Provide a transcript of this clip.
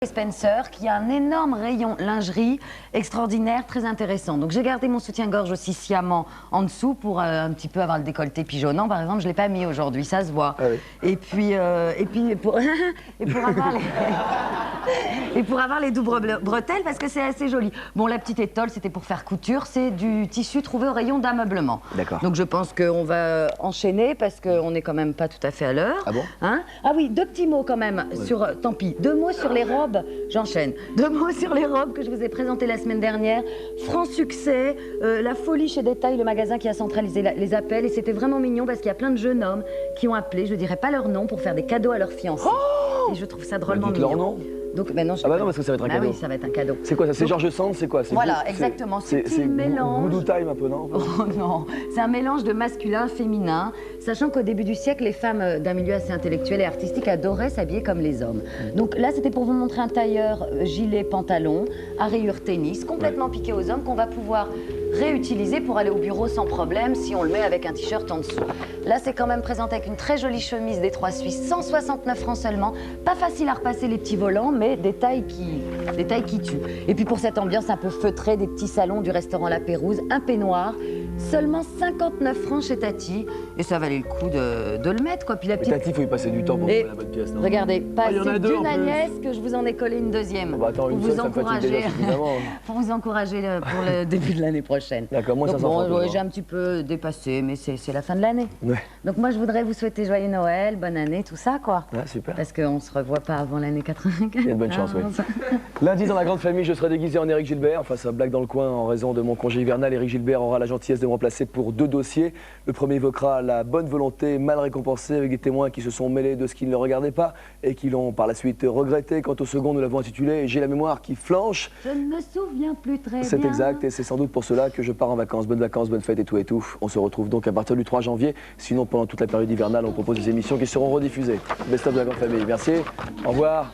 Spencer qui a un énorme rayon lingerie extraordinaire, très intéressant. Donc j'ai gardé mon soutien-gorge aussi sciemment en dessous pour un petit peu avoir le décolleté pigeonnant. Par exemple, je l'ai pas mis aujourd'hui, ça se voit. Ah oui. Et puis pour avoir les et pour avoir les doubles bretelles parce que c'est assez joli. Bon, la petite étole, c'était pour faire couture. C'est du tissu trouvé au rayon d'ameublement. D'accord. Donc je pense qu'on va enchaîner parce qu'on n'est quand même pas tout à fait à l'heure. Ah bon? Hein? Ah oui, deux petits mots quand même sur. Tant pis. Deux mots sur les robes. J'enchaîne. Deux mots sur les robes que je vous ai présentées la semaine dernière. Franc succès, la folie chez Détail, le magasin qui a centralisé les appels. Et c'était vraiment mignon parce qu'il y a plein de jeunes hommes qui ont appelé, je ne dirais pas leur nom, pour faire des cadeaux à leurs fiancés. Et je trouve ça drôlement mignon. Leur nom. Donc, ben non, je non, parce que ça va être un cadeau. Oui, ça va être un cadeau. C'est quoi ça? C'est Georges Sand, c'est quoi? Voilà, exactement. C'est un mélange. Voodoo Time un peu, non? Oh non, c'est un mélange de masculin, féminin, sachant qu'au début du siècle, les femmes d'un milieu assez intellectuel et artistique adoraient s'habiller comme les hommes. Donc là, c'était pour vous montrer un tailleur, gilet, pantalon, à rayures tennis, complètement piqué aux hommes, qu'on va pouvoir réutiliser pour aller au bureau sans problème si on le met avec un t-shirt en dessous. Là, c'est quand même présenté avec une très jolie chemise des 3 Suisses, 169 francs seulement. Pas facile à repasser les petits volants, mais des tailles qui tuent. Et puis pour cette ambiance un peu feutrée des petits salons du restaurant La Pérouse, un peignoir, seulement 59 francs chez Tati. Et ça valait le coup de le mettre, quoi. Puis la petite... Tati, il faut y passer du temps pour trouver la bonne pièce, non? Regardez, pas assez d'une Agnès que je vous en ai collé une deuxième. Bah attends, pour vous encourager, pour vous encourager pour le début de l'année prochaine. D'accord, moi ça s'en fout. J'ai un petit peu dépassé, mais c'est la fin de l'année. Ouais. Donc moi je voudrais vous souhaiter joyeux Noël, bonne année, tout ça quoi. Ah, super. Parce qu'on se revoit pas avant l'année 84. Il y a de bonnes chances, oui. Lundi dans la grande famille, je serai déguisé en Éric Gilbert. Face à Blague dans le coin, en raison de mon congé hivernal, Éric Gilbert aura la gentillesse de me remplacer pour 2 dossiers. Le premier évoquera la bonne volonté mal récompensée avec des témoins qui se sont mêlés de ce qu'ils ne regardaient pas et qui l'ont par la suite regretté. Quant au second, nous l'avons intitulé J'ai la mémoire qui flanche. Je ne me souviens plus très bien. C'est exact et c'est sans doute pour cela que je pars en vacances. Bonnes vacances, bonnes fêtes et tout et tout. On se retrouve donc à partir du 3 janvier. Sinon, pendant toute la période hivernale, on propose des émissions qui seront rediffusées. Best of de la grande famille. Merci. Au revoir.